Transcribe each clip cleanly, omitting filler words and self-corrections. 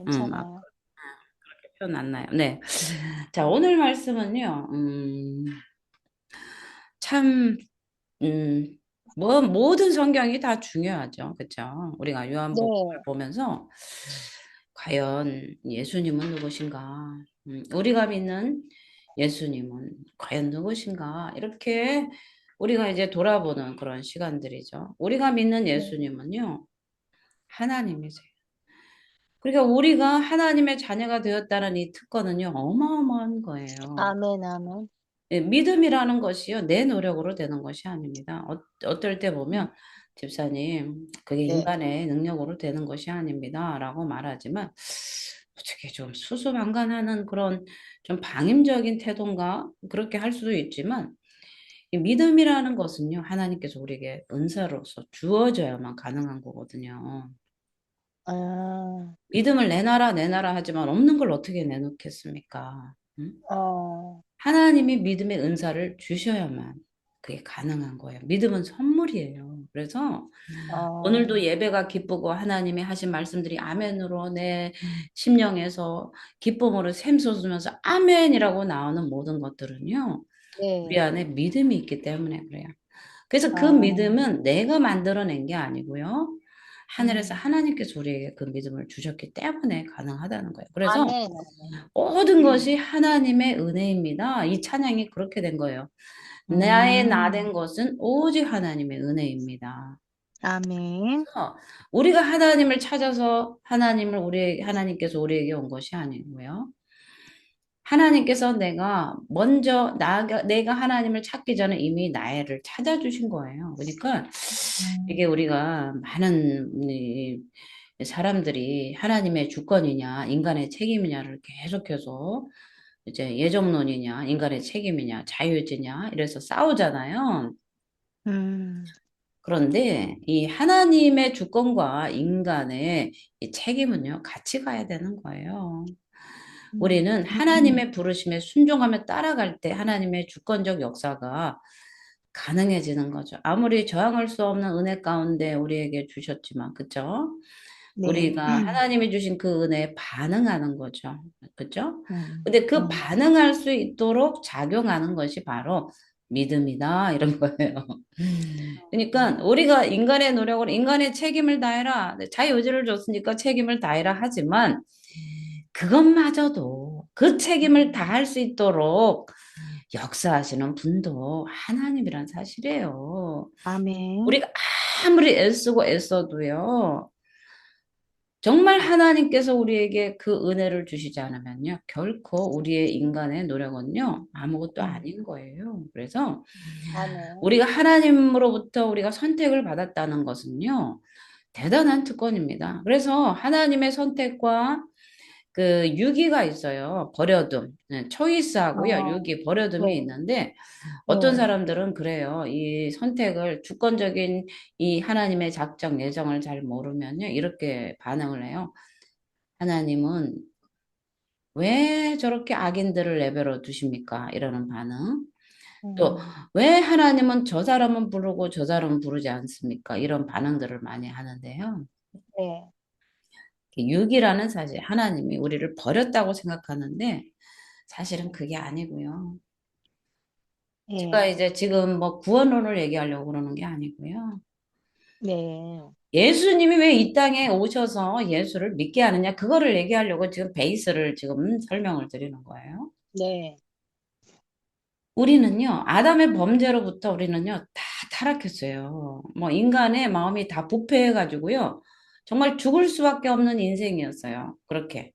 아, 괜찮아요. 그렇게 표현 안 나요. 네. 자, 오늘 말씀은요, 참, 음, 모든 성경이 다 중요하죠. 그쵸? 우리가 요한복음을 네. 보면서, 과연 예수님은 누구신가? 우리가 믿는 예수님은 과연 누구신가? 이렇게 우리가 이제 돌아보는 그런 시간들이죠. 우리가 믿는 네. 예수님은요, 하나님이세요. 그러니까 우리가 하나님의 자녀가 되었다는 이 특권은요, 어마어마한 거예요. 아멘, 아멘. 예, 믿음이라는 것이요, 내 노력으로 되는 것이 아닙니다. 어떨 때 음, 보면, 집사님, 그게 네. 인간의 능력으로 되는 것이 아닙니다. 라고 말하지만, 어떻게 좀 수수방관하는 그런 좀 방임적인 태도인가? 그렇게 할 수도 있지만, 이 믿음이라는 것은요, 하나님께서 우리에게 은사로서 주어져야만 가능한 거거든요. 아, 믿음을 내놔라, 내놔라 하지만 없는 걸 어떻게 내놓겠습니까? 응? 어, 하나님이 믿음의 은사를 주셔야만 그게 가능한 거예요. 믿음은 선물이에요. 그래서 오늘도 어, 예배가 기쁘고 하나님이 하신 말씀들이 아멘으로 내 심령에서 기쁨으로 샘솟으면서 아멘이라고 나오는 모든 것들은요. 우리 네. 안에 믿음이 있기 때문에 그래요. 그래서 그 아, 믿음은 내가 만들어낸 게 아니고요. 하늘에서 음, 하나님께서 우리에게 그 믿음을 주셨기 때문에 가능하다는 거예요. 그래서 아멘, 아멘. 모든 것이 하나님의 은혜입니다. 이 찬양이 그렇게 된 거예요. 나의 음, 나된 것은 오직 하나님의 은혜입니다. 아멘. 그래서 우리가 하나님을 찾아서 하나님께서 우리에게 온 것이 아니고요. 하나님께서 내가 하나님을 찾기 전에 이미 나를 찾아주신 거예요. 그러니까 이게 음, 우리가 많은 사람들이 하나님의 주권이냐, 인간의 책임이냐를 계속해서 이제 예정론이냐, 인간의 책임이냐, 자유지냐, 이래서 싸우잖아요. 음, 그런데 이 하나님의 주권과 인간의 이 책임은요, 같이 가야 되는 거예요. 우리는 하나님의 부르심에 순종하며 따라갈 때 하나님의 주권적 역사가 가능해지는 거죠. 아무리 저항할 수 없는 은혜 가운데 우리에게 주셨지만, 그죠? 네. 우리가 하나님이 주신 그 은혜에 반응하는 거죠. 그죠? 음, 근데 그 음, 반응할 수 있도록 작용하는 것이 바로 믿음이다. 이런 거예요. 그러니까 우리가 인간의 노력으로 인간의 책임을 다해라. 자유의지를 줬으니까 책임을 다해라 하지만 그것마저도 그 책임을 다할 수 있도록 역사하시는 분도 하나님이란 사실이에요. 아멘. 우리가 아무리 애쓰고 애써도요. 정말 하나님께서 우리에게 그 은혜를 주시지 않으면요. 결코 우리의 인간의 노력은요. 아무것도 음, 아닌 거예요. 그래서 아멘. 우리가 하나님으로부터 우리가 선택을 받았다는 것은요. 대단한 특권입니다. 그래서 하나님의 선택과 그 유기가 있어요. 버려둠. 네, 초이스하고요. 어, 유기, 버려둠이 네, 있는데 어떤 네. 사람들은 그래요. 이 선택을 주권적인 이 하나님의 작정, 예정을 잘 모르면요. 이렇게 반응을 해요. 하나님은 왜 저렇게 악인들을 내버려 두십니까? 이러는 반응. 또 음, 왜 하나님은 저 사람은 부르고 저 사람은 부르지 않습니까? 이런 반응들을 많이 하는데요. 네, 유기라는 사실 하나님이 우리를 버렸다고 생각하는데 사실은 그게 아니고요. 제가 네, 이제 지금 뭐 구원론을 얘기하려고 그러는 게 아니고요. 네, 예수님이 왜 이 땅에 오셔서 예수를 믿게 하느냐 그거를 얘기하려고 지금 베이스를 지금 설명을 드리는 거예요. 네. 우리는요, 아담의 범죄로부터 우리는요, 다 타락했어요. 뭐, 인간의 마음이 다 부패해가지고요, 정말 죽을 수밖에 없는 인생이었어요. 그렇게.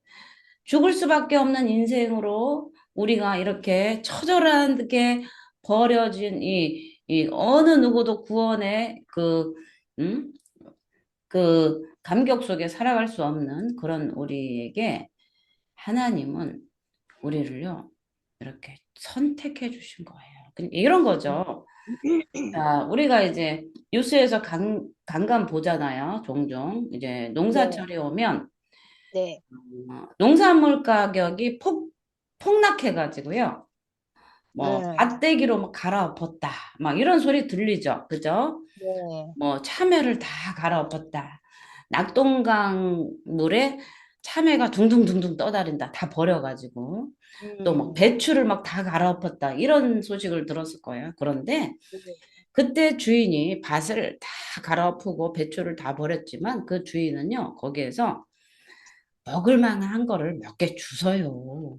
죽을 수밖에 없는 인생으로 우리가 이렇게 처절하게 버려진 이 어느 누구도 구원의 음? 그 감격 속에 살아갈 수 없는 그런 우리에게 하나님은 우리를요, 이렇게 선택해 주신 거예요. 이런 거죠. 자, 우리가 이제 뉴스에서 간간 보잖아요. 종종. 이제 네, 농사철이 오면, 네, 농산물 가격이 폭락해가지고요. 뭐, 네, 밭대기로 막 갈아엎었다. 막 이런 소리 들리죠. 그죠? 네. 뭐, 참외를 다 갈아엎었다. 낙동강 물에 참외가 둥둥둥둥 떠다닌다. 다 버려가지고. 또 막 음, 배추를 막 다 갈아엎었다. 이런 소식을 들었을 거예요. 그런데 네, 그때 주인이 밭을 다 갈아엎고 배추를 다 버렸지만 그 주인은요, 거기에서 먹을 만한 거를 몇 개 주워요.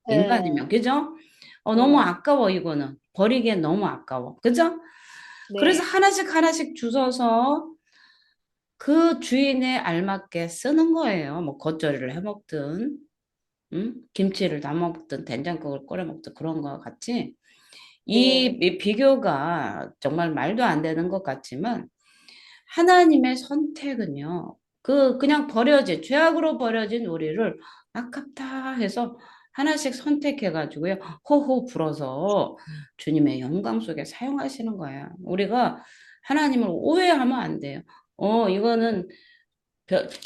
인간이면, 네, 그죠? 너무 네, 아까워, 이거는. 버리기엔 너무 아까워. 그죠? 그래서 네, 하나씩 하나씩 주워서 그 주인에 알맞게 쓰는 거예요. 뭐 겉절이를 해 먹든, 김치를 담아 먹든, 된장국을 끓여 먹든 그런 거 같이. 네, 이 비교가 정말 말도 안 되는 것 같지만 하나님의 선택은요. 그냥 죄악으로 버려진 우리를 아깝다 해서 하나씩 선택해 가지고요. 호호 불어서 주님의 영광 속에 사용하시는 거예요. 우리가 하나님을 오해하면 안 돼요. 이거는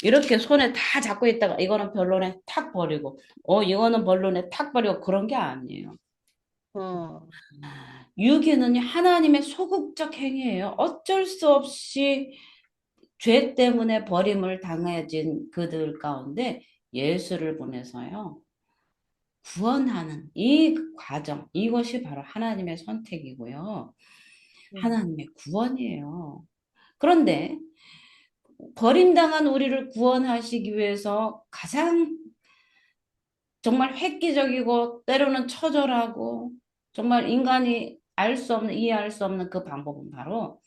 이렇게 손에 다 잡고 있다가 이거는 별론에 탁 버리고 이거는 별론에 탁 버리고 그런 게 아니에요. 어, 유기는 하나님의 소극적 행위예요. 어쩔 수 없이 죄 때문에 버림을 당해진 그들 가운데 예수를 보내서요. 구원하는 이 과정, 이것이 바로 하나님의 선택이고요. 음, 하나님의 구원이에요. 그런데 버림당한 우리를 구원하시기 위해서 가장 정말 획기적이고 때로는 처절하고 정말 인간이 알 수 없는, 이해할 수 없는 그 방법은 바로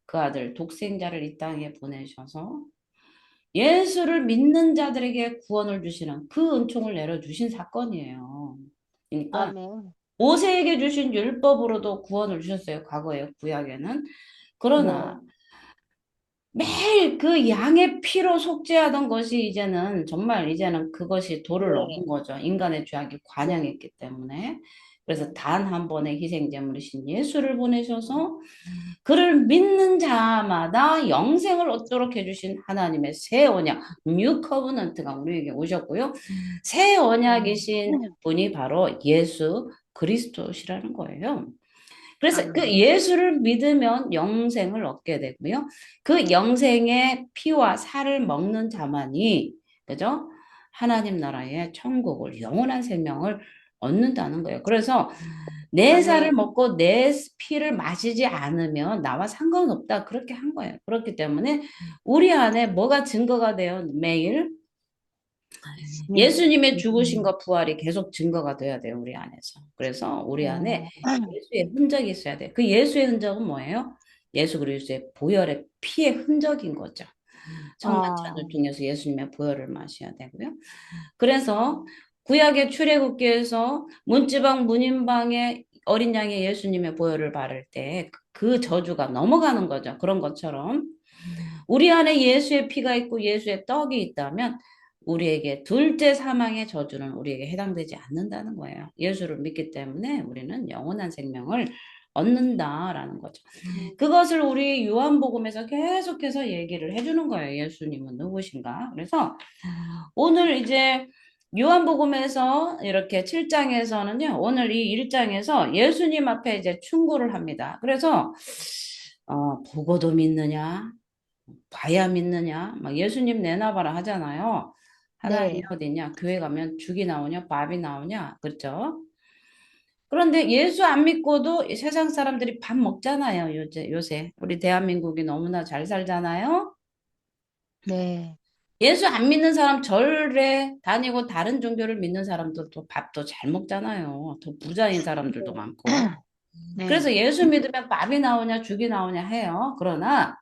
그 아들 독생자를 이 땅에 보내셔서 예수를 믿는 자들에게 구원을 주시는 그 은총을 내려주신 사건이에요. 그러니까 아멘. 모세에게 주신 율법으로도 구원을 주셨어요. 과거에 구약에는. 그러나 네, 매일 그 양의 피로 속죄하던 것이 이제는 그것이 도를 네, 넘은 거죠. 인간의 죄악이 네, 관영했기 때문에. 그래서 네, 단 한 번의 희생제물이신 예수를 보내셔서 그를 믿는 자마다 영생을 얻도록 해주신 하나님의 새 언약, 뉴 커버넌트가 우리에게 오셨고요. 새 언약이신 음, 분이 바로 예수 그리스도시라는 거예요. 그래서 그 아멘. 예수를 믿으면 영생을 얻게 되고요. 그 영생의 피와 살을 먹는 자만이, 그죠? 하나님 나라의 천국을, 영원한 생명을 얻는다는 거예요. 그래서 내 살을 아멘. 먹고 내 피를 마시지 않으면 나와 상관없다. 그렇게 한 거예요. 그렇기 때문에 우리 안에 뭐가 증거가 돼요? 매일 음, 예수님의 죽으심과 부활이 계속 증거가 돼야 돼요, 우리 안에서. 그래서 우리 안에 어, 예수의 흔적이 있어야 돼요. 그 예수의 흔적은 뭐예요? 예수 그리스도의 보혈의 피의 흔적인 거죠. 아, 성만찬을 통해서 예수님의 보혈을 마셔야 되고요. 그래서 구약의 출애굽기에서 문지방 문인방에 어린 양의 예수님의 보혈을 바를 때 그 저주가 넘어가는 거죠. 그런 것처럼 우리 안에 예수의 피가 있고 예수의 떡이 있다면 우리에게 둘째 사망의 저주는 우리에게 해당되지 않는다는 거예요. 예수를 믿기 때문에 우리는 영원한 생명을 얻는다라는 거죠. 그것을 우리 요한복음에서 계속해서 얘기를 해주는 거예요. 예수님은 누구신가? 그래서 오늘 이제 요한복음에서 이렇게 7장에서는요, 오늘 이 1장에서 예수님 앞에 이제 충고를 합니다. 그래서, 보고도 믿느냐? 봐야 믿느냐? 막 예수님 내놔봐라 하잖아요. 하나님이 네, 어디냐? 교회 가면 죽이 나오냐? 밥이 나오냐? 그렇죠? 그런데 예수 안 믿고도 이 세상 사람들이 밥 먹잖아요. 요새. 우리 대한민국이 너무나 잘 살잖아요. 네, 예수 안 믿는 사람 절에 다니고 다른 종교를 믿는 사람들도 밥도 잘 먹잖아요. 더 부자인 사람들도 네, 많고. 그래서 네. 예수 믿으면 밥이 나오냐 죽이 나오냐 해요. 그러나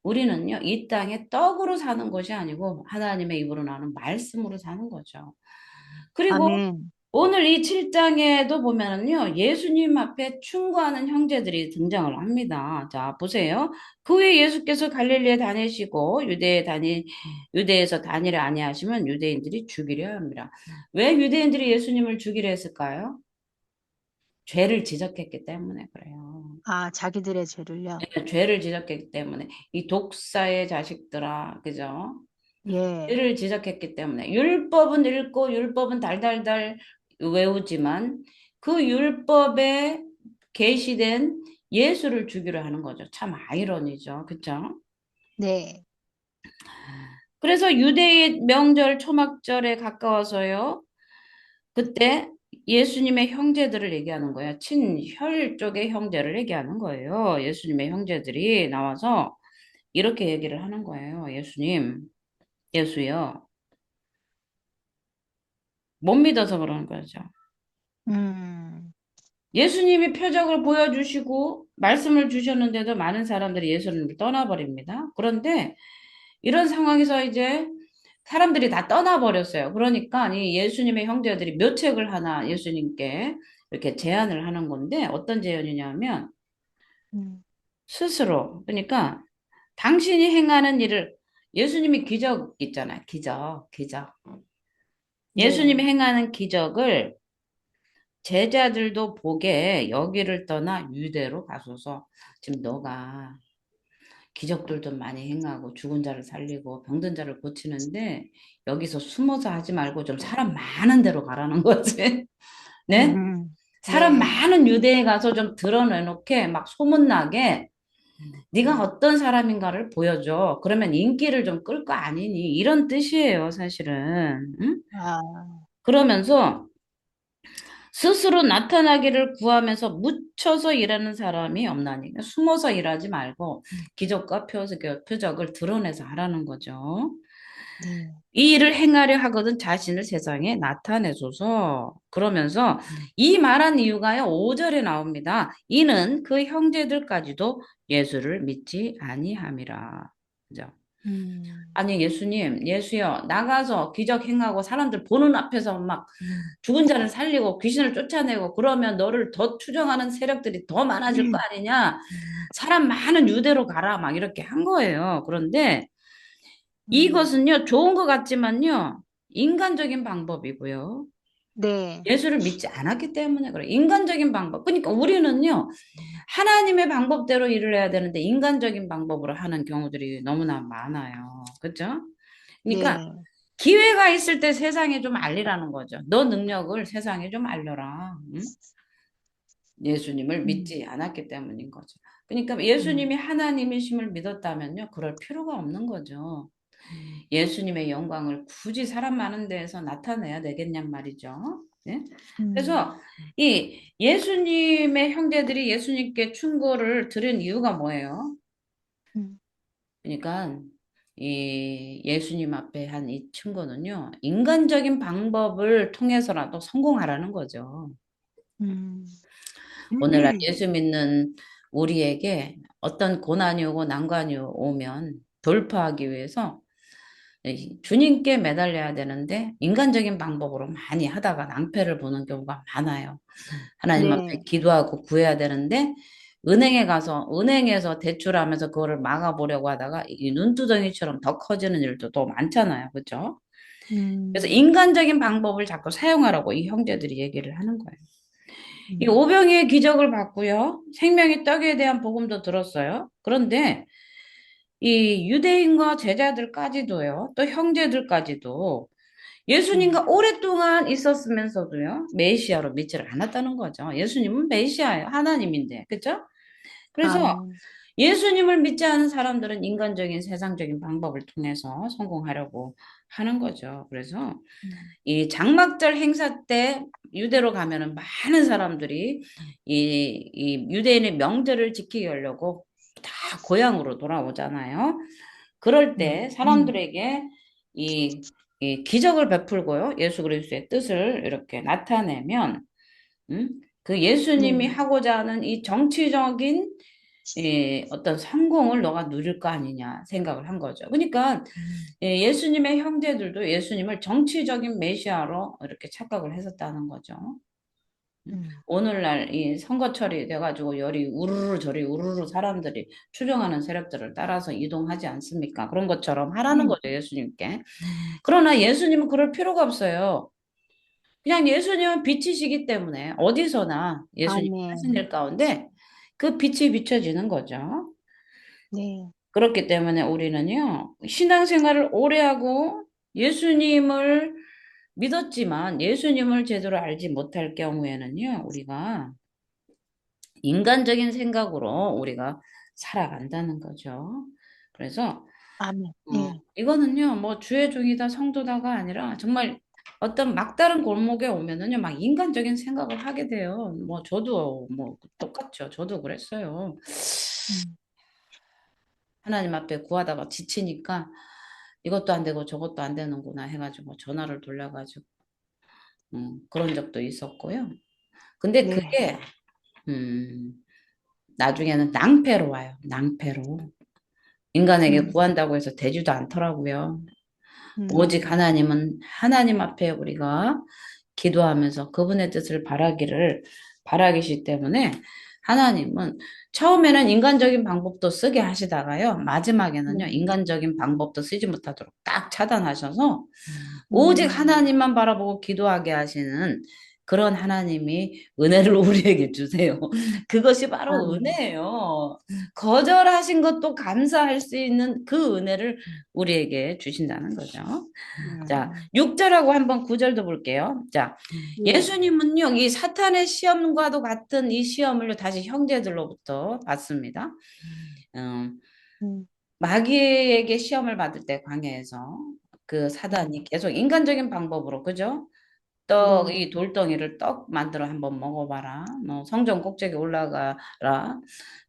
우리는요, 이 땅에 떡으로 사는 것이 아니고 하나님의 입으로 나오는 말씀으로 사는 거죠. 그리고 아멘. 오늘 이 7장에도 보면은요, 예수님 앞에 충고하는 형제들이 등장을 합니다. 자, 보세요. 그 후에 예수께서 갈릴리에 다니시고 유대에서 다니려 아니하시면 유대인들이 죽이려 합니다. 왜 유대인들이 예수님을 죽이려 했을까요? 죄를 지적했기 때문에 그래요. 아, 자기들의 죄를요. 죄를 지적했기 때문에 이 독사의 자식들아, 그죠? 예, 죄를 지적했기 때문에 율법은 읽고 율법은 달달달 외우지만 그 율법에 계시된 예수를 주기로 하는 거죠. 참 아이러니죠. 그렇죠? 네, 그래서 유대의 명절 초막절에 가까워서요. 그때 예수님의 형제들을 얘기하는 거예요. 친혈 쪽의 형제를 얘기하는 거예요. 예수님의 형제들이 나와서 이렇게 얘기를 하는 거예요. 예수님, 예수요. 못 믿어서 그러는 거죠. 음, 예수님이 표적을 보여주시고 말씀을 주셨는데도 많은 사람들이 예수님을 떠나버립니다. 그런데 이런 상황에서 이제 사람들이 다 떠나버렸어요. 그러니까 이 예수님의 형제들이 묘책을 하나 예수님께 이렇게 제안을 하는 건데 어떤 제안이냐면 음, 스스로 그러니까 당신이 행하는 일을 예수님이 기적 있잖아요. 기적. 예수님이 네. 행하는 기적을 제자들도 보게 여기를 떠나 유대로 가소서. 지금 너가 기적들도 많이 행하고 죽은 자를 살리고 병든 자를 고치는데 여기서 숨어서 하지 말고 좀 사람 많은 데로 가라는 거지. 네? 사람 네. 많은 유대에 가서 좀 드러내놓게 막 소문나게 네가 음, 어떤 사람인가를 보여줘. 그러면 인기를 좀 끌 거 아니니? 이런 뜻이에요, 사실은. 응? 아, 그러면서 스스로 나타나기를 구하면서 묻혀서 일하는 사람이 없나니. 그러니까 숨어서 일하지 말고 기적과 표적을 드러내서 하라는 거죠. 네. 이 일을 행하려 하거든 자신을 세상에 나타내소서. 그러면서 이 말한 이유가요, 5절에 나옵니다. 이는 그 형제들까지도 예수를 믿지 아니함이라. 그죠? 음, 아니, 예수님, 예수여, 나가서 기적 행하고 사람들 보는 앞에서 막 죽은 자를 살리고 귀신을 쫓아내고 그러면 너를 더 추종하는 세력들이 더 많아질 거 아니냐? 사람 많은 유대로 가라. 막 이렇게 한 거예요. 그런데 음, 이것은요, 좋은 것 같지만요, 인간적인 방법이고요. 네. 예수를 믿지 않았기 때문에 그래요. 인간적인 방법. 그러니까 우리는요, 하나님의 방법대로 일을 해야 되는데 인간적인 방법으로 하는 경우들이 너무나 많아요. 그렇죠? 그러니까 네. 기회가 있을 때 세상에 좀 알리라는 거죠. 너 능력을 세상에 좀 알려라. 응? 예수님을 음, 믿지 않았기 때문인 거죠. 그러니까 음, 예수님이 하나님이심을 믿었다면요, 그럴 필요가 없는 거죠. 예수님의 영광을 굳이 사람 많은 데에서 나타내야 되겠냔 말이죠. 네? 음, 그래서 이 예수님의 형제들이 예수님께 충고를 들은 이유가 뭐예요? 음, 그러니까 이 예수님 앞에 한 이 충고는요, 인간적인 방법을 통해서라도 성공하라는 거죠. 음, 오늘날 예수 믿는 우리에게 어떤 고난이 오고 난관이 오면 돌파하기 위해서 주님께 매달려야 되는데 인간적인 방법으로 많이 하다가 낭패를 보는 경우가 많아요. 하나님 앞에 네. 기도하고 구해야 되는데 은행에 가서 은행에서 대출하면서 그거를 막아보려고 하다가 이 눈두덩이처럼 더 커지는 일도 또 많잖아요. 그렇죠? 그래서 음, 인간적인 방법을 자꾸 사용하라고 이 형제들이 얘기를 하는 거예요. 이 음, 오병이의 기적을 봤고요. 생명의 떡에 대한 복음도 들었어요. 그런데 이 유대인과 제자들까지도요. 또 형제들까지도 음. 예수님과 오랫동안 있었으면서도요. 메시아로 믿지를 않았다는 거죠. 예수님은 메시아예요. 하나님인데. 그죠? 그래서 아멘. 예수님을 믿지 않은 사람들은 인간적인 세상적인 방법을 통해서 성공하려고 하는 거죠. 그래서 음, 이 장막절 행사 때 유대로 가면은 많은 사람들이 이 유대인의 명절을 지키게 하려고 다 고향으로 돌아오잖아요. 그럴 때 사람들에게 이, 이 기적을 베풀고요. 예수 그리스도의 뜻을 이렇게 나타내면 그 예수님이 네. 하고자 하는 이 정치적인 어떤 성공을 너가 누릴 거 아니냐 생각을 한 거죠. 그러니까 예수님의 형제들도 예수님을 정치적인 메시아로 이렇게 착각을 했었다는 거죠. 음, 오늘날 이 선거철이 돼가지고 열이 우르르 저리 우르르 사람들이 추종하는 세력들을 따라서 이동하지 않습니까? 그런 것처럼 하라는 음, 거죠, 예수님께. 그러나 예수님은 그럴 필요가 없어요. 그냥 예수님은 빛이시기 때문에 어디서나 예수님 하신 아멘. 일 가운데 그 빛이 비춰지는 거죠. 네. 그렇기 때문에 우리는요, 신앙생활을 오래 하고 예수님을 믿었지만 예수님을 제대로 알지 못할 경우에는요, 우리가 인간적인 생각으로 우리가 살아간다는 거죠. 그래서 아멘. 예. 이거는요, 뭐 주의 종이다, 성도다가 아니라 정말 어떤 막다른 골목에 오면은요, 막 인간적인 생각을 하게 돼요. 뭐 저도 뭐 똑같죠. 저도 그랬어요. 음, 하나님 앞에 구하다가 지치니까 이것도 안 되고 저것도 안 되는구나 해가지고 전화를 돌려가지고 그런 적도 있었고요. 근데 네. 그게 음, 나중에는 낭패로 와요. 낭패로. 인간에게 음, 구한다고 해서 되지도 않더라고요. 오직 음, 하나님은 하나님 앞에 우리가 기도하면서 그분의 뜻을 바라기시 때문에 하나님은 처음에는 인간적인 방법도 쓰게 하시다가요. 마지막에는요. 네. 인간적인 방법도 쓰지 못하도록 딱 차단하셔서 오직 음, 하나님만 바라보고 기도하게 하시는 그런 하나님이 은혜를 우리에게 주세요. 그것이 바로 아멘. 은혜예요. 거절하신 것도 감사할 수 있는 그 은혜를 우리에게 주신다는 거죠. 자, 음, 6절하고 한번 9절도 볼게요. 자, 예. 예수님은요, 이 사탄의 시험과도 같은 이 시험을 다시 형제들로부터 받습니다. 음, 음, 마귀에게 시험을 받을 때 광야에서 그 음, 사단이 계속 인간적인 방법으로, 그죠? 떡, 네. 이 돌덩이를 떡 만들어 한번 먹어봐라. 뭐 성전 꼭대기 올라가라.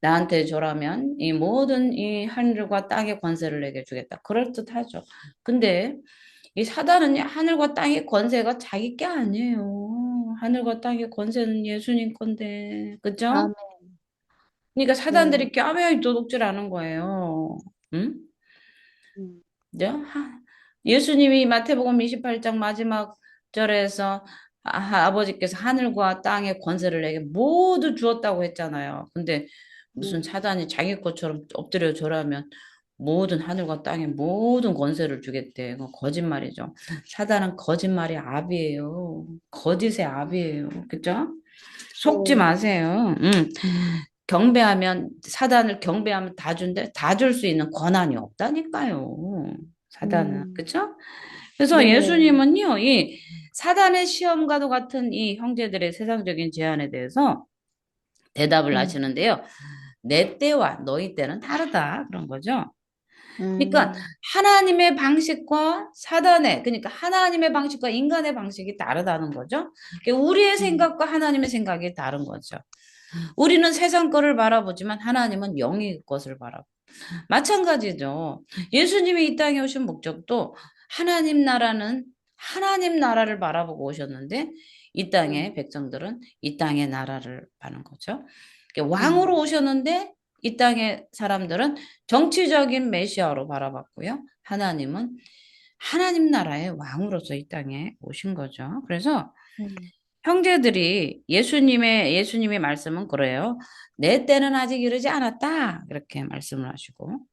나한테 줘라면 이 모든 이 하늘과 땅의 권세를 내게 주겠다. 그럴듯하죠. 근데 이 사단은 하늘과 땅의 권세가 자기 게 아니에요. 하늘과 땅의 권세는 예수님 건데, 그죠? 아멘. 그러니까 네. 사단들이 껴매이 도둑질하는 거예요. 응? 음, 그죠? 예수님이 마태복음 28장 마지막 절에서 아버지께서 하늘과 땅의 권세를 내게 모두 주었다고 했잖아요. 근데 무슨 네. 사단이 자기 것처럼 엎드려 절하면 모든 하늘과 땅의 모든 권세를 주겠대. 그거 거짓말이죠. 사단은 거짓말의 압이에요. 거짓의 압이에요. 그죠? 속지 네. 마세요. 경배하면 사단을 경배하면 다 준대. 다 줄 수 있는 권한이 없다니까요. 사단은. 음, 그쵸? 그래서 네. 예수님은요, 이 사단의 시험과도 같은 이 형제들의 세상적인 제안에 대해서 대답을 음, 하시는데요. 내 때와 너희 때는 다르다. 그런 거죠. 그러니까 음, 하나님의 방식과 사단의, 그러니까 하나님의 방식과 인간의 방식이 다르다는 거죠. 그러니까 우리의 음, 생각과 하나님의 생각이 다른 거죠. 우리는 세상 거를 바라보지만 하나님은 영의 것을 바라보. 마찬가지죠. 예수님이 이 땅에 오신 목적도 하나님 나라를 바라보고 오셨는데 이 네. 땅의 백성들은 이 땅의 나라를 바는 거죠. 그러니까 음, 왕으로 오셨는데 이 땅의 사람들은 정치적인 메시아로 바라봤고요. 하나님은 하나님 나라의 왕으로서 이 땅에 오신 거죠. 그래서 음, 형제들이 예수님의 말씀은 그래요. 내 때는 아직 이르지 않았다. 이렇게 말씀을 하시고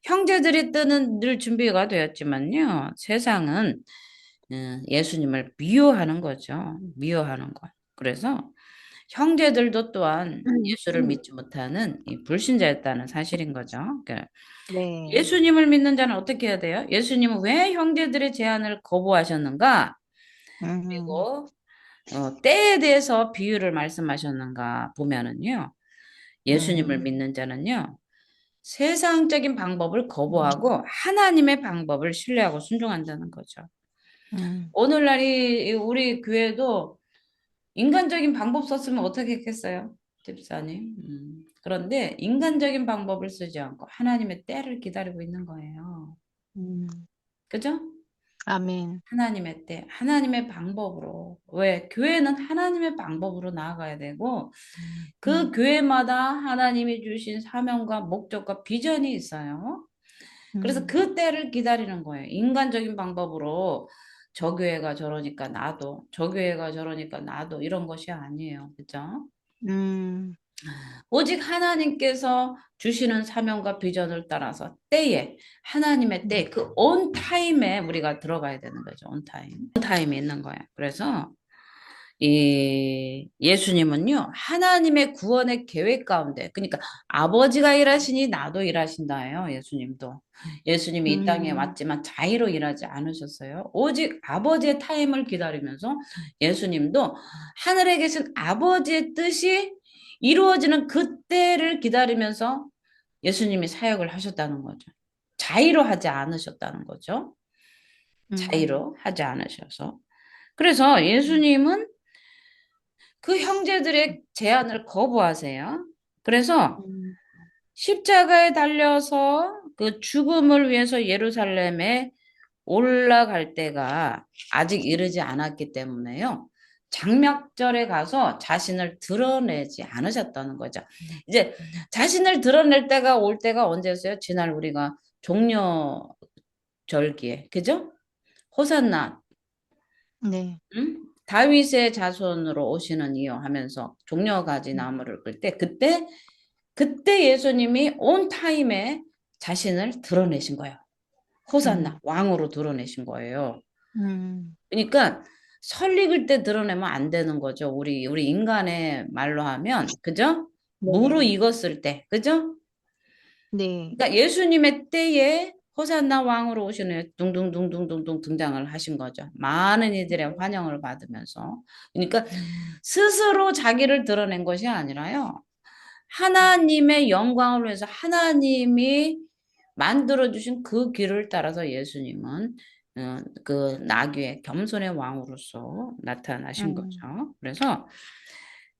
형제들이 뜨는 늘 준비가 되었지만요. 세상은 예수님을 미워하는 거죠. 미워하는 것. 그래서 형제들도 또한 예수를 음, 믿지 못하는 이 불신자였다는 사실인 거죠. 그러니까 네. 예수님을 믿는 자는 어떻게 해야 돼요? 예수님은 왜 형제들의 제안을 거부하셨는가? 음, 그리고 때에 대해서 비유를 말씀하셨는가 보면은요. 예수님을 음, 믿는 자는요. 세상적인 방법을 음, 거부하고 하나님의 방법을 신뢰하고 순종한다는 거죠. 음, 오늘날 우리 교회도 인간적인 방법 썼으면 어떻게 했겠어요? 집사님. 그런데 인간적인 방법을 쓰지 않고 하나님의 때를 기다리고 있는 거예요. 음. 그죠? 아멘. 하나님의 때, 하나님의 방법으로. 왜? 교회는 하나님의 방법으로 나아가야 되고, 그 음, 교회마다 하나님이 주신 사명과 목적과 비전이 있어요. 그래서 음, 그 때를 기다리는 거예요. 인간적인 방법으로 저 교회가 저러니까 나도, 저 교회가 저러니까 나도 이런 것이 아니에요. 그죠? 음, 오직 하나님께서 주시는 사명과 비전을 따라서 때에 하나님의 때, 그 온 타임에 우리가 들어가야 되는 거죠. 온 타임. 온 타임이 있는 거예요. 그래서 이 예수님은요, 하나님의 구원의 계획 가운데, 그러니까 아버지가 일하시니 나도 일하신다예요, 예수님도. 예수님이 이 땅에 음, 왔지만 자의로 일하지 않으셨어요. 오직 아버지의 타임을 기다리면서 예수님도 하늘에 계신 아버지의 뜻이 이루어지는 그때를 기다리면서 예수님이 사역을 하셨다는 거죠. 자의로 하지 않으셨다는 거죠. 음, 자의로 하지 않으셔서. 그래서 예수님은 그 형제들의 제안을 거부하세요. 그래서 음, 십자가에 달려서 그 죽음을 위해서 예루살렘에 올라갈 때가 아직 이르지 않았기 때문에요. 장막절에 가서 자신을 드러내지 않으셨다는 거죠. 이제 자신을 드러낼 때가 올 때가 언제였어요? 지난 우리가 종려절기에, 그죠? 호산나, 네. 다윗의 자손으로 오시는 이여 하면서 종려가지 음, 나무를 끌 때, 그때 예수님이 온 타임에 자신을 드러내신 거예요. 호산나, 음, 왕으로 드러내신 거예요. 음, 그러니까 설익을 때 드러내면 안 되는 거죠. 우리 인간의 말로 하면, 그죠? 네. 무르익었을 때, 그죠? 네. 그러니까 예수님의 때에 호산나 왕으로 오시는 둥둥둥둥둥둥 등장을 하신 거죠. 많은 이들의 환영을 받으면서. 그러니까 스스로 자기를 드러낸 것이 아니라요. 하나님의 영광을 위해서 하나님이 만들어주신 그 길을 따라서 예수님은 그 나귀의 겸손의 왕으로서 나타나신 음, 거죠.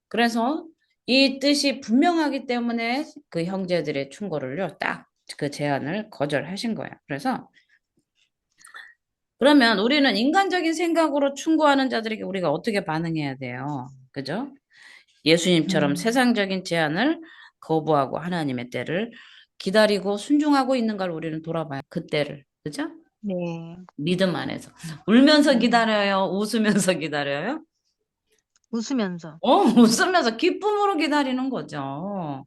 그래서 이 뜻이 분명하기 때문에 그 형제들의 충고를요, 딱 그 제안을 거절하신 거예요. 그래서 그러면 우리는 인간적인 생각으로 충고하는 자들에게 우리가 어떻게 반응해야 돼요? 그죠? 예수님처럼 음, 세상적인 제안을 거부하고 하나님의 때를 기다리고 순종하고 있는 걸 우리는 돌아봐요. 그 때를. 그죠? 네. 믿음 안에서. 울면서 음, 기다려요? 웃으면서 기다려요? 웃으면서. 웃으면서 기쁨으로 기다리는 거죠.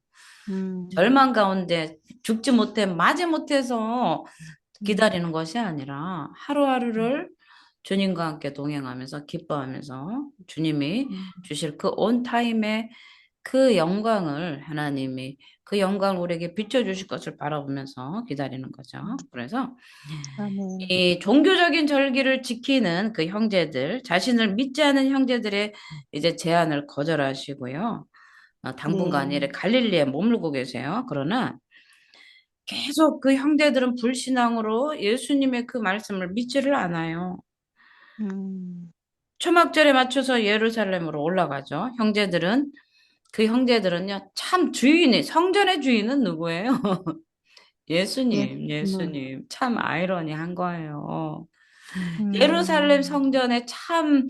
음, 절망 가운데 죽지 못해, 맞이 못해서 음, 기다리는 것이 아니라 음, 하루하루를 주님과 함께 동행하면서 기뻐하면서 주님이 음, 주실 그 온 타임에 그 영광을 하나님이 그 영광을 우리에게 비춰주실 것을 바라보면서 기다리는 거죠. 그래서 아멘. 이 종교적인 절기를 지키는 그 형제들, 자신을 믿지 않은 형제들의 이제 제안을 거절하시고요. 당분간 네. 이래 갈릴리에 머물고 계세요. 그러나 계속 그 형제들은 불신앙으로 예수님의 그 말씀을 믿지를 않아요. 음, 초막절에 맞춰서 예루살렘으로 올라가죠. 그 형제들은요, 참 성전의 주인은 누구예요? 예. 예수님. 참 아이러니한 거예요. 예루살렘 음, 성전의 참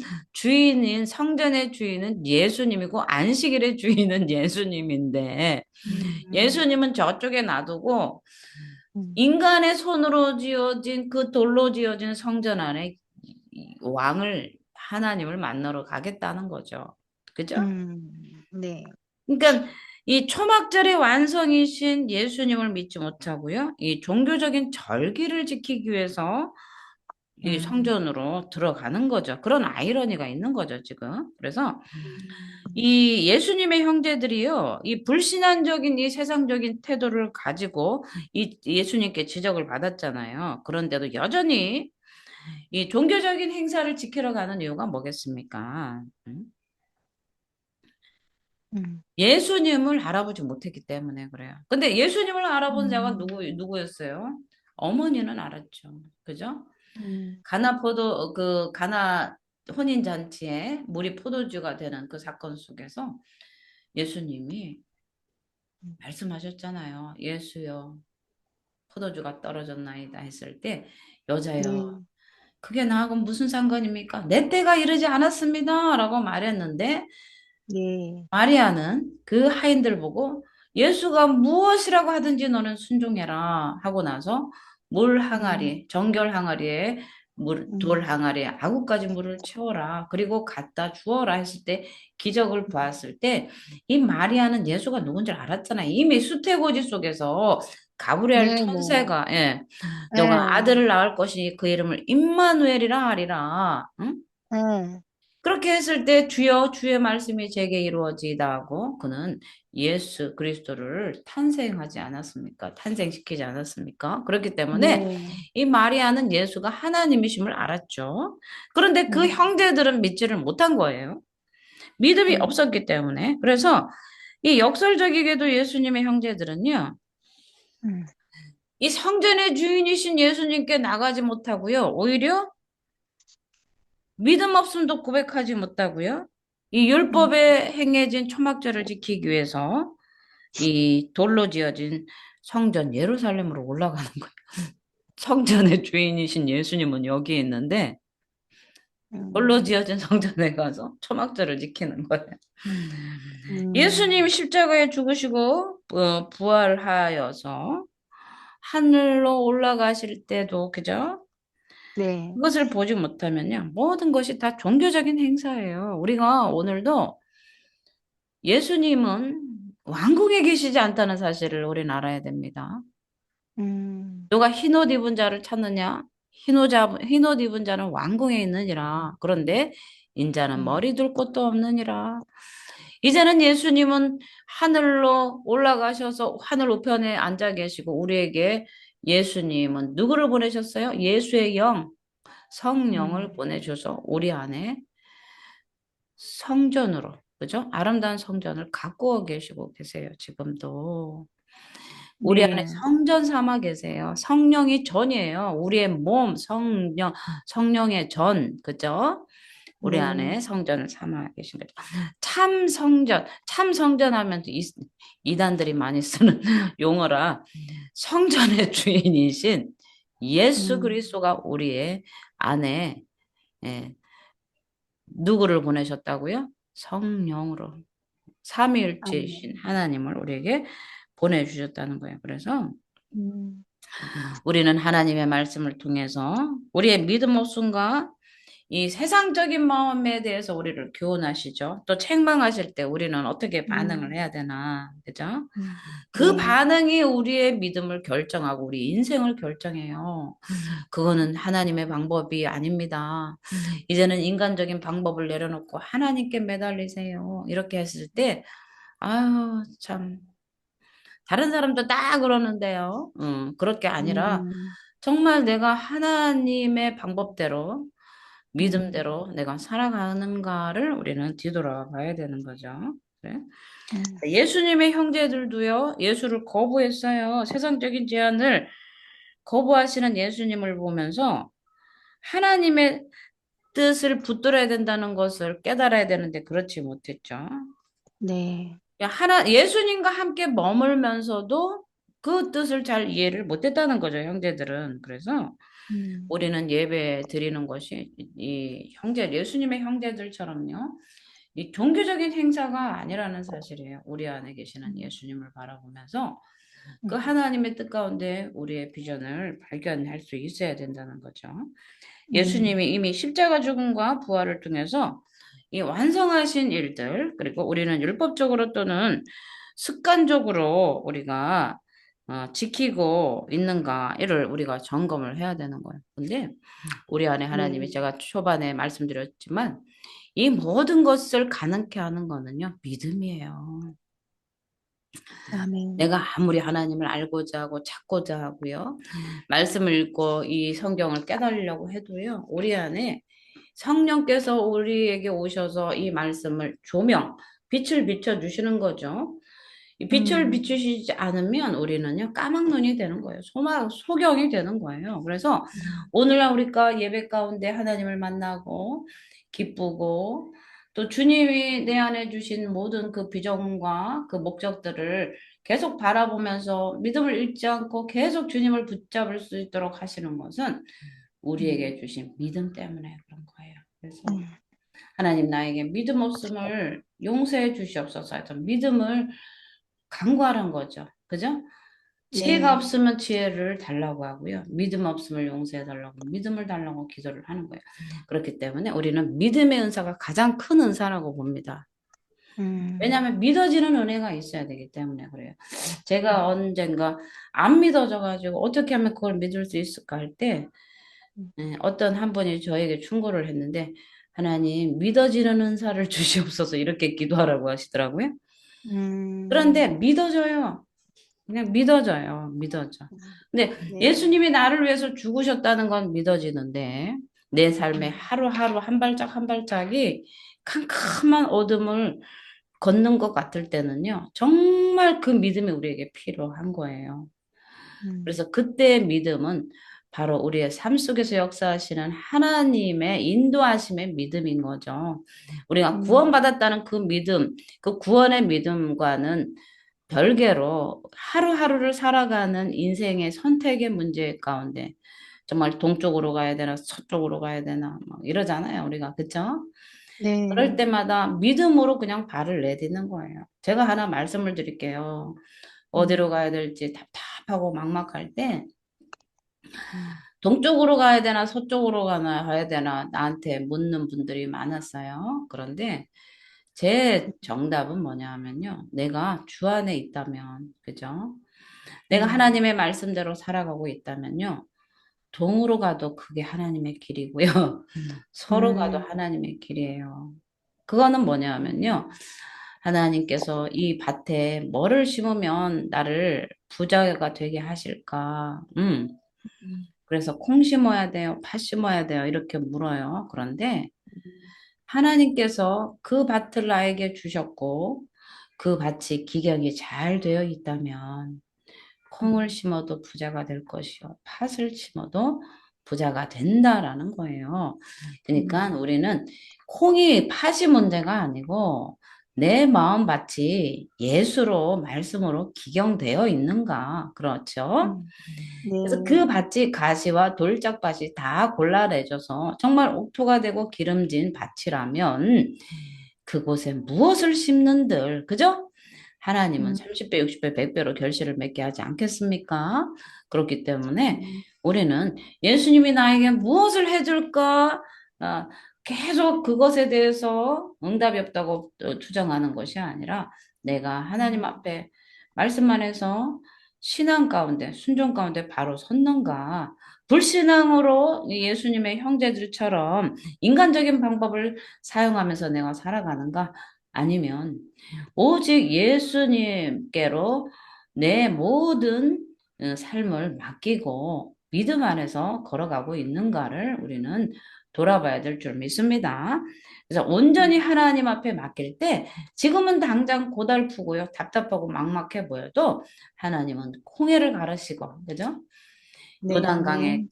성전의 주인은 예수님이고, 안식일의 주인은 예수님인데, 음, 예수님은 저쪽에 놔두고, 음, 인간의 손으로 지어진 그 돌로 지어진 성전 안에 하나님을 만나러 가겠다는 거죠. 그죠? 네. 그러니까 이 초막절의 완성이신 예수님을 믿지 못하고요. 이 종교적인 절기를 지키기 위해서 이 음, 성전으로 들어가는 거죠. 그런 아이러니가 있는 거죠, 지금. 그래서 음, 이 예수님의 형제들이요, 이 불신앙적인 이 세상적인 태도를 가지고 이 예수님께 지적을 받았잖아요. 그런데도 여전히 이 종교적인 행사를 지키러 가는 이유가 뭐겠습니까? 음? 음, 예수님을 알아보지 못했기 때문에 그래요. 근데 예수님을 알아본 자가 음, 누구였어요? 어머니는 알았죠. 그죠? 음, 가나 혼인잔치에 물이 포도주가 되는 그 사건 속에서 예수님이 음, 말씀하셨잖아요. 예수여, 포도주가 떨어졌나이다 했을 때, 여자여, 네. 그게 나하고 무슨 상관입니까? 내 때가 이르지 않았습니다. 라고 말했는데, 네. 마리아는 그 하인들 보고 예수가 무엇이라고 하든지 너는 순종해라 하고 나서 음, 정결 항아리에 돌 음, 항아리에 아구까지 물을 채워라. 그리고 갖다 주어라 했을 때 기적을 보았을 때 이 마리아는 예수가 누군지 알았잖아. 이미 수태고지 속에서 가브리엘 네, 네. 천사가 너가 예, 아들을 낳을 것이니 그 이름을 임마누엘이라 하리라. 응? 예. 그렇게 했을 때 주여 주의 말씀이 제게 이루어지이다 하고 그는 예수 그리스도를 탄생하지 않았습니까? 탄생시키지 않았습니까? 그렇기 때문에 네. 이 마리아는 예수가 하나님이심을 알았죠. 그런데 그 음, 형제들은 믿지를 못한 거예요. 믿음이 음, 없었기 때문에. 그래서 이 역설적이게도 예수님의 형제들은요. 음. 이 성전의 주인이신 예수님께 나가지 못하고요. 오히려 믿음 없음도 고백하지 못하고요. 이 음, 율법에 행해진 초막절을 지키기 위해서 이 돌로 지어진 성전 예루살렘으로 올라가는 거예요. 성전의 주인이신 예수님은 여기 있는데 돌로 음, 지어진 성전에 가서 초막절을 지키는 거예요. 예수님 음, 십자가에 죽으시고 부활하여서 하늘로 올라가실 때도 그죠? 네, 그것을 보지 못하면요. 모든 것이 다 종교적인 행사예요. 우리가 오늘도 예수님은 왕궁에 계시지 않다는 사실을 우리는 알아야 됩니다. 음, 누가 흰옷 입은 자를 찾느냐? 흰옷 입은 자는 왕궁에 있느니라. 그런데 인자는 음, 머리 둘 곳도 없느니라. 이제는 예수님은 하늘로 올라가셔서 하늘 우편에 앉아 계시고 우리에게 예수님은 누구를 보내셨어요? 예수의 영, 성령을 음, 보내줘서 우리 안에 성전으로, 그죠? 아름다운 성전을 가꾸어 계시고 계세요. 지금도. 우리 안에 네, 성전 삼아 계세요. 성령이 전이에요. 우리의 몸, 성령의 전, 그죠? 우리 네, 안에 성전을 삼아 계신 거죠. 참 성전 하면 이단들이 많이 쓰는 용어라 성전의 주인이신 예수 음, 그리스도가 우리의 안에 예, 누구를 보내셨다고요? 성령으로 아멘. 삼위일체이신 하나님을 우리에게 보내주셨다는 거예요. 그래서 음, 우리는 하나님의 말씀을 통해서 우리의 믿음 없음과 이 세상적인 마음에 대해서 우리를 교훈하시죠. 또 책망하실 때 우리는 어떻게 반응을 음, 해야 되나, 그죠? 그 네, 반응이 우리의 믿음을 결정하고 우리 인생을 결정해요. 그거는 하나님의 방법이 아닙니다. 이제는 인간적인 방법을 내려놓고 하나님께 매달리세요. 이렇게 했을 때, 아유, 참, 다른 사람도 다 그러는데요. 그럴 게 아니라 음, 정말 내가 하나님의 방법대로, 음, 믿음대로 내가 살아가는가를 우리는 뒤돌아봐야 되는 거죠. 그래? 음, 예수님의 형제들도요, 예수를 거부했어요. 세상적인 제안을 거부하시는 예수님을 보면서 하나님의 뜻을 붙들어야 된다는 것을 깨달아야 되는데 그렇지 못했죠. 네, 예수님과 함께 머물면서도 그 뜻을 잘 이해를 못했다는 거죠, 형제들은. 그래서 음, 우리는 예배 드리는 것이 이 형제, 예수님의 형제들처럼요. 이 종교적인 행사가 아니라는 사실이에요. 우리 안에 계시는 음, 예수님을 바라보면서 그 음, 하나님의 뜻 가운데 우리의 비전을 발견할 수 있어야 된다는 거죠. 음, 예수님이 이미 십자가 죽음과 부활을 통해서 이 완성하신 일들, 그리고 우리는 율법적으로 또는 습관적으로 우리가 지키고 있는가, 이를 우리가 점검을 해야 되는 거예요. 근데 우리 안에 하나님이 네, 제가 초반에 말씀드렸지만 이 모든 것을 가능케 하는 거는요, 믿음이에요. 아멘. 내가 아무리 하나님을 알고자 하고 찾고자 하고요. 말씀을 읽고 이 성경을 깨달으려고 해도요. 우리 안에 성령께서 우리에게 오셔서 이 말씀을 빛을 비춰주시는 거죠. 이 빛을 음, 비추시지 않으면 우리는요, 까막눈이 되는 거예요. 소경이 되는 거예요. 그래서 음, 오늘날 우리가 예배 가운데 하나님을 만나고 기쁘고 또 주님이 내 안에 주신 모든 그 비전과 그 목적들을 계속 바라보면서 믿음을 잃지 않고 계속 주님을 붙잡을 수 있도록 하시는 것은 음, 우리에게 주신 믿음 때문에 그런 거예요. 그래서 음, 하나님 나에게 믿음 없음을 용서해 주시옵소서 해서 믿음을 간구하는 거죠. 그죠? 지혜가 네, 없으면 지혜를 달라고 하고요. 믿음 없음을 용서해 달라고, 믿음을 달라고 기도를 하는 거예요. 그렇기 때문에 우리는 믿음의 은사가 가장 큰 은사라고 봅니다. 음, 왜냐하면 믿어지는 은혜가 있어야 되기 때문에 그래요. 제가 음, 언젠가 안 믿어져가지고 어떻게 하면 그걸 믿을 수 있을까 할 때, 어떤 한 분이 저에게 충고를 했는데, 하나님, 믿어지는 은사를 주시옵소서 이렇게 기도하라고 하시더라고요. 그런데 음, 믿어져요. 그냥 믿어져요. 믿어져. 근데 네, 예수님이 나를 위해서 죽으셨다는 건 믿어지는데 내 삶에 음, 하루하루 한 발짝 한 발짝이 캄캄한 어둠을 걷는 것 같을 때는요. 정말 그 믿음이 우리에게 필요한 거예요. 음, 그래서 그때의 믿음은 바로 우리의 삶 속에서 역사하시는 하나님의 인도하심의 믿음인 거죠. 우리가 음, 구원받았다는 그 믿음, 그 구원의 믿음과는 별개로 하루하루를 살아가는 인생의 선택의 문제 가운데 정말 동쪽으로 가야 되나 서쪽으로 가야 되나 뭐 이러잖아요, 우리가. 그쵸? 그럴 네. 때마다 믿음으로 그냥 발을 내딛는 거예요. 제가 하나 말씀을 드릴게요. 어디로 음, 가야 될지 답답하고 막막할 때 음, 동쪽으로 가야 되나 서쪽으로 가야 되나 나한테 묻는 분들이 많았어요. 그런데 제 정답은 뭐냐 하면요. 내가 주 안에 있다면, 그죠? 내가 음, 하나님의 말씀대로 살아가고 있다면요. 동으로 가도 그게 하나님의 길이고요. 서로 가도 음, 하나님의 길이에요. 그거는 뭐냐 하면요. 하나님께서 이 밭에 뭐를 심으면 나를 부자가 되게 하실까? 음, 그래서 콩 심어야 돼요? 팥 심어야 돼요? 이렇게 물어요. 그런데 음, 하나님께서 그 밭을 나에게 주셨고 그 밭이 기경이 잘 되어 있다면 콩을 음, 심어도 부자가 될 것이요. 팥을 심어도 부자가 된다라는 거예요. 그러니까 음, 우리는 콩이 팥이 문제가 아니고 내 마음밭이 예수로 말씀으로 기경되어 있는가. 그렇죠? 음. 그래서 그 네. 밭이 가시와 돌짝밭이 다 골라내줘서 정말 옥토가 되고 기름진 밭이라면 그곳에 무엇을 심는들, 그죠? 하나님은 음, 30배, 60배, 100배로 결실을 맺게 하지 않겠습니까? 그렇기 때문에 음, 우리는 예수님이 나에게 무엇을 해줄까? 아, 계속 그것에 대해서 응답이 없다고 투정하는 것이 아니라 내가 하나님 음, 앞에 말씀만 해서 신앙 가운데, 순종 가운데 바로 섰는가? 불신앙으로 예수님의 형제들처럼 인간적인 방법을 사용하면서 내가 살아가는가? 아니면 오직 예수님께로 내 모든 삶을 맡기고 믿음 안에서 걸어가고 있는가를 우리는 돌아봐야 될 줄 믿습니다. 그래서 온전히 음. 하나님 앞에 맡길 때 지금은 당장 고달프고요. 답답하고 막막해 보여도 하나님은 홍해를 가르시고, 그죠? 요단강에, 네.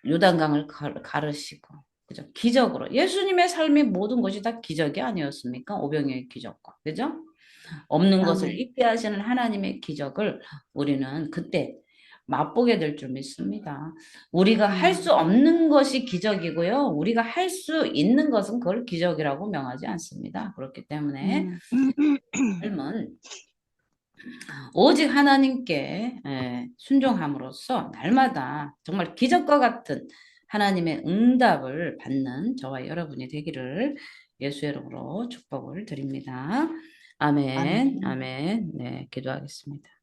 요단강을 가르시고, 그죠? 기적으로. 예수님의 삶이 모든 것이 다 기적이 아니었습니까? 오병이의 기적과, 그죠? 없는 것을 아멘. 있게 하시는 하나님의 기적을 우리는 그때 맛보게 될 줄 믿습니다. 우리가 할 수 음, 없는 것이 기적이고요. 우리가 할 수 있는 것은 그걸 기적이라고 명하지 않습니다. 그렇기 때문에 음, 삶은 오직 하나님께 순종함으로써 날마다 정말 기적과 같은 하나님의 응답을 받는 저와 여러분이 되기를 예수의 이름으로 축복을 드립니다. 아멘, 아멘. 아멘. 네, 기도하겠습니다.